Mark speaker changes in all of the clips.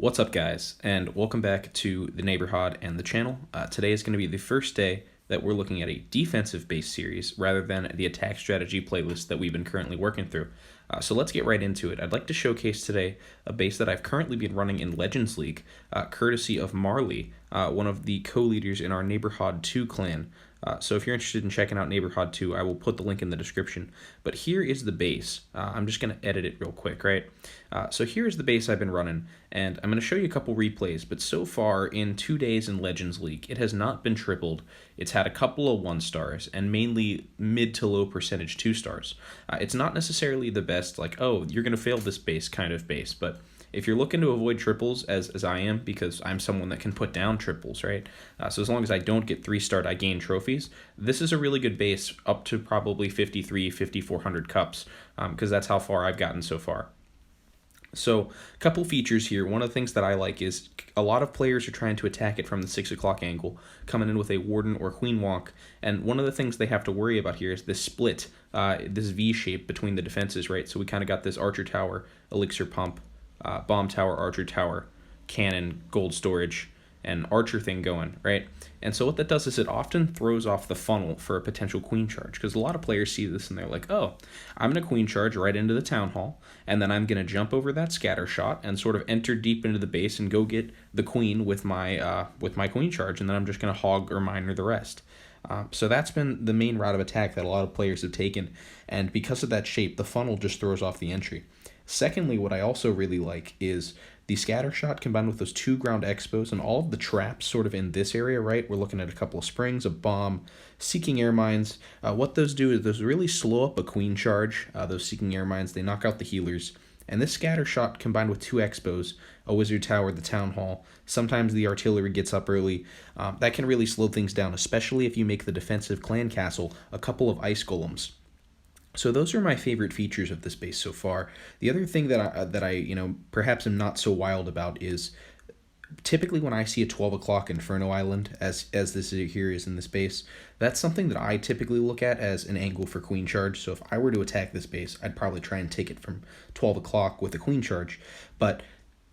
Speaker 1: What's up, guys, and welcome back to the neighborhood and the channel. Today is going to be the first day that we're looking at a defensive-based series rather than the attack strategy playlist that we've been currently working through. So let's get right into it. I'd like to showcase today a base that I've currently been running in Legends League, courtesy of Marley, one of the co-leaders in our Neighborhood II clan. So if you're interested in checking out Neighborhood 2, I will put the link in the description. But here is the base. I'm just going to edit it real quick, right? So here's the base I've been running, and I'm going to show you a couple replays. But so far, in 2 days in Legends League, it has not been tripled. It's had a couple of 1-stars, and mainly mid to low percentage 2-stars. It's not necessarily the best, like, oh, you're going to fail this base kind of base, but if you're looking to avoid triples, as I am, because I'm someone that can put down triples, right? So as long as I don't get 3-starred, I gain trophies. This is a really good base up to probably 53, 5,400 cups, because that's how far I've gotten so far. So a couple features here. One of the things that I like is a lot of players are trying to attack it from the 6 o'clock angle, coming in with a Warden or Queen Walk. And one of the things they have to worry about here is this split, this V shape between the defenses, right? So we kind of got this Archer Tower, Elixir Pump, Bomb Tower, Archer Tower, Cannon, Gold Storage, and Archer thing going, right? And so what that does is it often throws off the funnel for a potential queen charge, because a lot of players see this and they're like, oh, I'm going to queen charge right into the town hall, and then I'm going to jump over that scatter shot and sort of enter deep into the base and go get the queen with my queen charge, and then I'm just going to hog or miner the rest. So that's been the main route of attack that a lot of players have taken, and because of that shape, the funnel just throws off the entry. Secondly, what I also really like is the scatter shot combined with those 2 ground expos and all of the traps sort of in this area, right? We're looking at a couple of springs, a bomb, seeking air mines. What those do is those really slow up a queen charge. Those seeking air mines, they knock out the healers. And this scatter shot combined with 2 expos, a wizard tower, the town hall, sometimes the artillery gets up early, that can really slow things down, especially if you make the defensive clan castle a couple of ice golems. So those are my favorite features of this base so far. The other thing that I perhaps am not so wild about is typically when I see a 12 o'clock Inferno Island, as this here is in this base, that's something that I typically look at as an angle for queen charge. So if I were to attack this base, I'd probably try and take it from 12 o'clock with a queen charge. But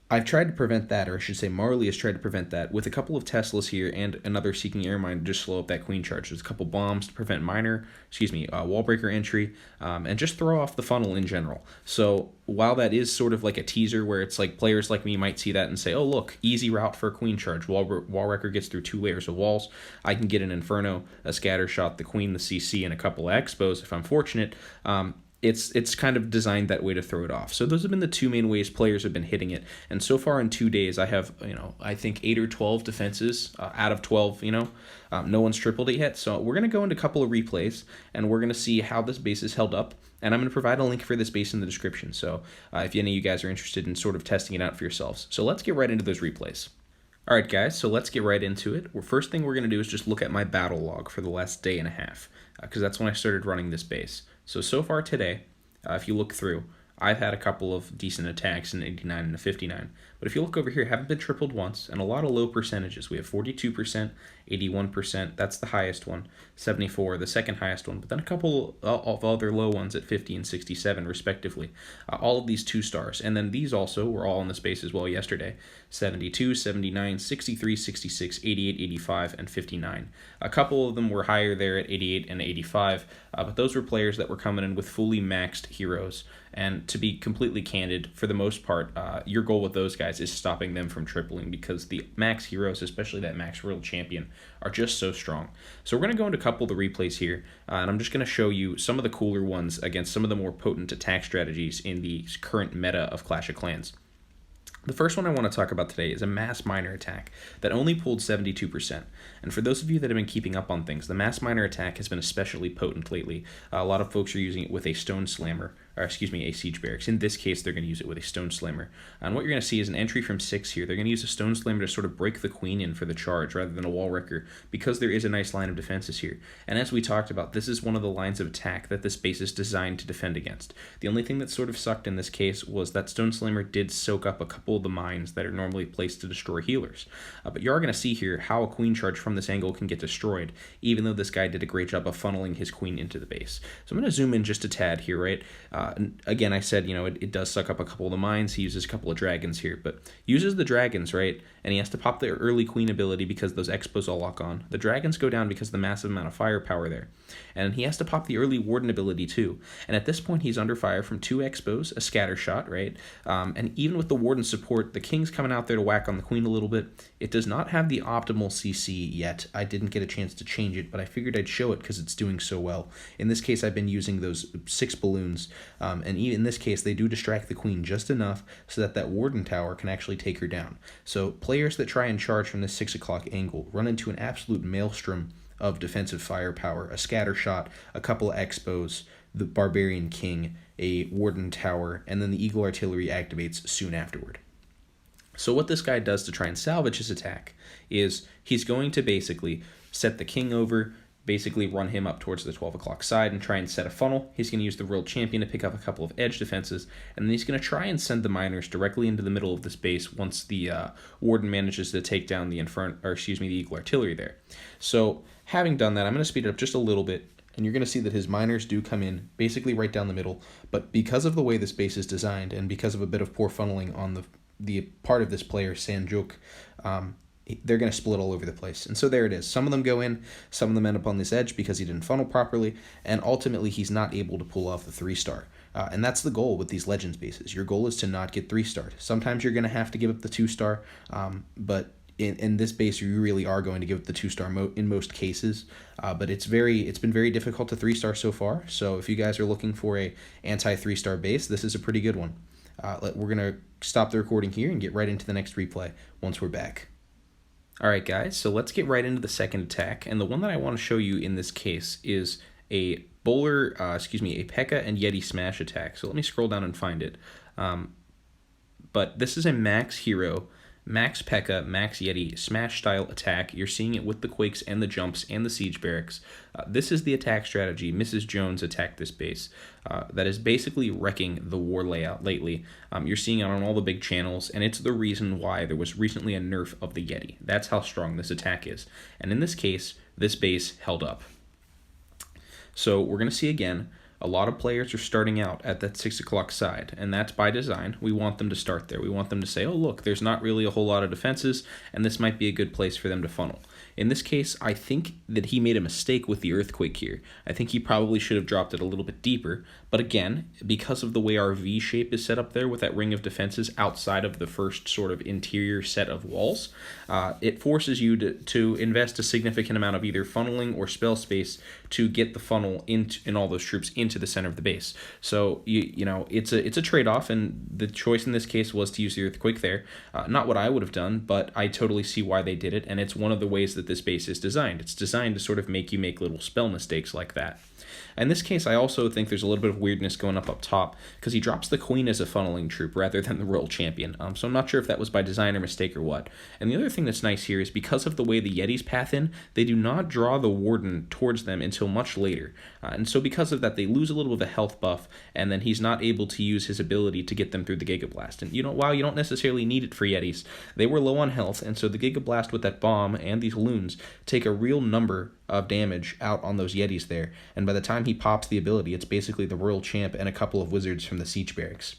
Speaker 1: I've tried to prevent that, or I should say Marley has tried to prevent that, with a couple of Teslas here and another Seeking Air Mine to just slow up that queen charge. There's a couple bombs to prevent wall breaker entry, and just throw off the funnel in general. So while that is sort of like a teaser where it's like players like me might see that and say, oh look, easy route for a queen charge. Wall wrecker gets through 2 layers of walls. I can get an Inferno, a scatter shot, the queen, the CC, and a couple of expos if I'm fortunate. It's kind of designed that way to throw it off. So those have been the 2 main ways players have been hitting it. And so far in 2 days, I have, I think 8 or 12 defenses out of 12, no one's tripled it yet. So we're going to go into a couple of replays, and we're going to see how this base is held up. And I'm going to provide a link for this base in the description. So if any of you guys are interested in sort of testing it out for yourselves. So let's get right into those replays. All right, guys, so let's get right into it. First thing we're going to do is just look at my battle log for the last day and a half, because that's when I started running this base. So far today, if you look through, I've had a couple of decent attacks, in 89 and a 59. But if you look over here, haven't been tripled once, and a lot of low percentages. We have 42%, 81%, that's the highest one, 74, the second highest one, but then a couple of other low ones at 50 and 67, respectively. All of these 2-stars. And then these also were all in the space as well yesterday. 72, 79, 63, 66, 88, 85, and 59. A couple of them were higher there at 88 and 85, but those were players that were coming in with fully maxed heroes. And to be completely candid, for the most part, your goal with those guys is stopping them from tripling, because the max heroes, especially that max world champion, are just so strong. So we're going to go into a couple of the replays here, and I'm just going to show you some of the cooler ones against some of the more potent attack strategies in the current meta of Clash of Clans. The first one I want to talk about today is a mass miner attack that only pulled 72%. And for those of you that have been keeping up on things, the mass miner attack has been especially potent lately. A lot of folks are using it with a stone slammer, a siege barracks. In this case, they're going to use it with a stone slammer. And what you're going to see is an entry from 6 here. They're going to use a stone slammer to sort of break the queen in for the charge rather than a wall wrecker, because there is a nice line of defenses here. And as we talked about, this is one of the lines of attack that this base is designed to defend against. The only thing that sort of sucked in this case was that stone slammer did soak up a couple of the mines that are normally placed to destroy healers. But you are going to see here how a queen charge from this angle can get destroyed, even though this guy did a great job of funneling his queen into the base. So I'm going to zoom in just a tad here, right? Again, I said, it does suck up a couple of the mines. He uses a couple of dragons here, but uses the dragons, right? And he has to pop the early queen ability because those expos all lock on. The dragons go down because of the massive amount of firepower there. And he has to pop the early warden ability too. And at this point, he's under fire from 2 expos, a scatter shot, right? And even with the warden support, the king's coming out there to whack on the queen a little bit. It does not have the optimal CC yet. I didn't get a chance to change it, but I figured I'd show it because it's doing so well. In this case, I've been using those 6 balloons, and even in this case, they do distract the queen just enough so that that warden tower can actually take her down. So players that try and charge from this 6 o'clock angle run into an absolute maelstrom of defensive firepower, a scatter shot, a couple of expos, the barbarian king, a warden tower, and then the eagle artillery activates soon afterward. So what this guy does to try and salvage his attack is he's going to basically set the king over, basically run him up towards the 12 o'clock side and try and set a funnel. He's going to use the world champion to pick up a couple of edge defenses, and then he's going to try and send the miners directly into the middle of this base once the warden manages to take down the the eagle artillery there. So having done that, I'm going to speed it up just a little bit, and you're going to see that his miners do come in basically right down the middle, but because of the way this base is designed and because of a bit of poor funneling on the part of this player, Sanjuk, they're going to split all over the place. And so there it is. Some of them go in, some of them end up on this edge because he didn't funnel properly, and ultimately he's not able to pull off the 3-star. And that's the goal with these Legends bases. Your goal is to not get 3-starred. Sometimes you're going to have to give up the 2-star, but in this base you really are going to give up the 2-star in most cases. But it's been very difficult to 3-star so far. So if you guys are looking for a anti-3-star base, this is a pretty good one. We're going to stop the recording here and get right into the next replay once we're back. Alright guys, so let's get right into the second attack, and the one that I want to show you in this case is a Pekka and Yeti smash attack. So let me scroll down and find it. But this is a max hero, max Pekka, max Yeti smash style attack. You're seeing it with the quakes and the jumps and the siege barracks. This is the attack strategy Mrs. Jones attacked this base. That is basically wrecking the war layout lately. You're seeing it on all the big channels, and it's the reason why there was recently a nerf of the Yeti. That's how strong this attack is. And in this case, this base held up. So we're going to see again, a lot of players are starting out at that 6 o'clock side, and that's by design. We want them to start there. We want them to say, oh look, there's not really a whole lot of defenses, and this might be a good place for them to funnel. In this case, I think that he made a mistake with the earthquake here. I think he probably should have dropped it a little bit deeper, but again, because of the way our V shape is set up there with that ring of defenses outside of the first sort of interior set of walls, it forces you to invest a significant amount of either funneling or spell space to get the funnel in all those troops into the center of the base. So it's a trade-off, and the choice in this case was to use the earthquake there. Not what I would have done, but I totally see why they did it, and it's one of the ways that this base is designed. It's designed to sort of make you make little spell mistakes like that. In this case, I also think there's a little bit of weirdness going up top, because he drops the queen as a funneling troop rather than the royal champion. So I'm not sure if that was by design or mistake or what. And the other thing that's nice here is because of the way the Yetis path in, they do not draw the warden towards them until much later. And so because of that, they lose a little bit of a health buff, and then he's not able to use his ability to get them through the Giga Blast. And while you don't necessarily need it for Yetis, they were low on health, and so the Giga Blast with that bomb and these loons take a real number of damage out on those Yetis there, and by the time he pops the ability, it's basically the royal champ and a couple of wizards from the siege barracks.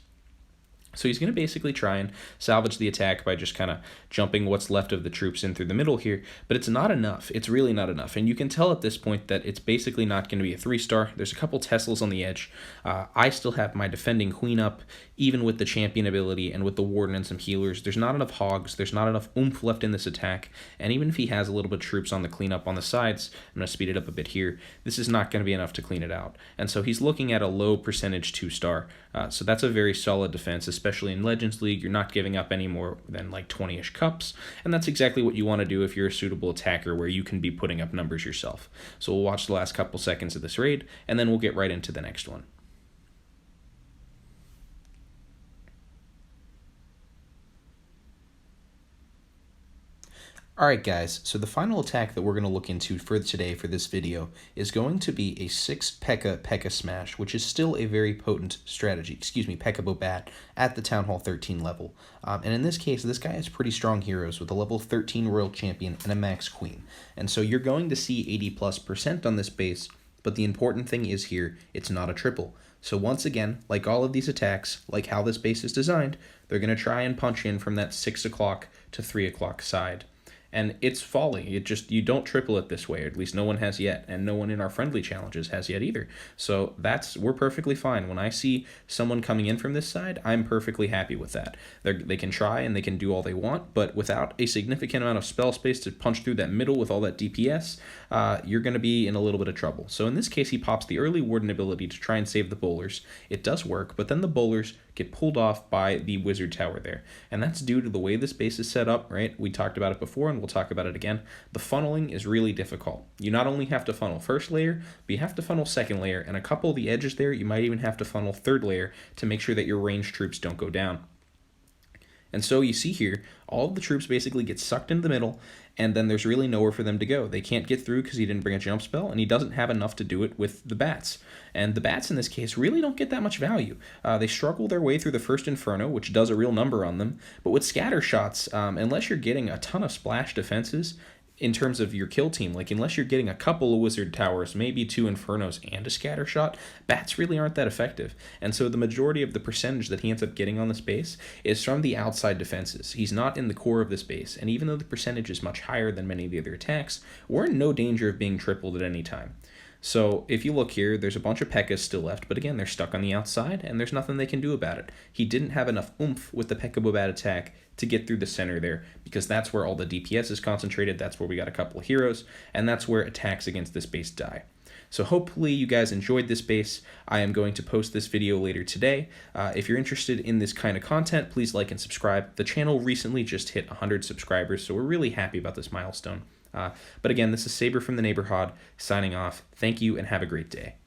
Speaker 1: So he's going to basically try and salvage the attack by just kind of jumping what's left of the troops in through the middle here, but it's not enough. It's really not enough, and you can tell at this point that it's basically not going to be a 3-star. There's a couple Teslas on the edge. I still have my defending queen up, even with the champion ability and with the warden and some healers. There's not enough hogs. There's not enough oomph left in this attack, and even if he has a little bit of troops on the cleanup on the sides, I'm going to speed it up a bit here, this is not going to be enough to clean it out. And so he's looking at a low percentage 2-star, so that's a very solid defense, especially in Legends League. You're not giving up any more than like 20-ish cups, and that's exactly what you want to do if you're a suitable attacker where you can be putting up numbers yourself. So we'll watch the last couple seconds of this raid, and then we'll get right into the next one. Alright guys, so the final attack that we're going to look into for today for this video is going to be a 6 Pekka smash, which is still a very potent strategy, Pekka Bobat, at the Town Hall 13 level. And in this case, this guy has pretty strong heroes with a level 13 Royal Champion and a Max Queen. And so you're going to see 80+% on this base, but the important thing is here, it's not a triple. So once again, like all of these attacks, like how this base is designed, they're going to try and punch in from that 6 o'clock to 3 o'clock side. And it's folly. You don't triple it this way, or at least no one has yet, and no one in our friendly challenges has yet either. So we're perfectly fine. When I see someone coming in from this side, I'm perfectly happy with that. They can try and they can do all they want, but without a significant amount of spell space to punch through that middle with all that DPS, you're going to be in a little bit of trouble. So in this case, he pops the early Warden ability to try and save the bowlers. It does work, but then the bowlers get pulled off by the wizard tower there. And that's due to the way this base is set up, right? We talked about it before and we'll talk about it again. The funneling is really difficult. You not only have to funnel first layer, but you have to funnel second layer, and a couple of the edges there, you might even have to funnel third layer to make sure that your ranged troops don't go down. And so you see here, all of the troops basically get sucked into the middle, and then there's really nowhere for them to go. They can't get through because he didn't bring a jump spell, and he doesn't have enough to do it with the bats. And the bats in this case really don't get that much value. They struggle their way through the first Inferno, which does a real number on them, but with scatter shots, unless you're getting a ton of splash defenses, in terms of your kill team, like unless you're getting a couple of wizard towers, maybe 2 infernos and a scatter shot, bats really aren't that effective. And so the majority of the percentage that he ends up getting on this base is from the outside defenses. He's not in the core of this base, and even though the percentage is much higher than many of the other attacks, we're in no danger of being tripled at any time. So if you look here, there's a bunch of Pekkas still left, but again, they're stuck on the outside, and there's nothing they can do about it. He didn't have enough oomph with the Pekka Bobat attack to get through the center there, because that's where all the DPS is concentrated, that's where we got a couple of heroes, and that's where attacks against this base die. So hopefully you guys enjoyed this base. I am going to post this video later today. If you're interested in this kind of content, please like and subscribe. The channel recently just hit 100 subscribers, so we're really happy about this milestone. But again, this is Saber from the Neighborhood, signing off. Thank you and have a great day.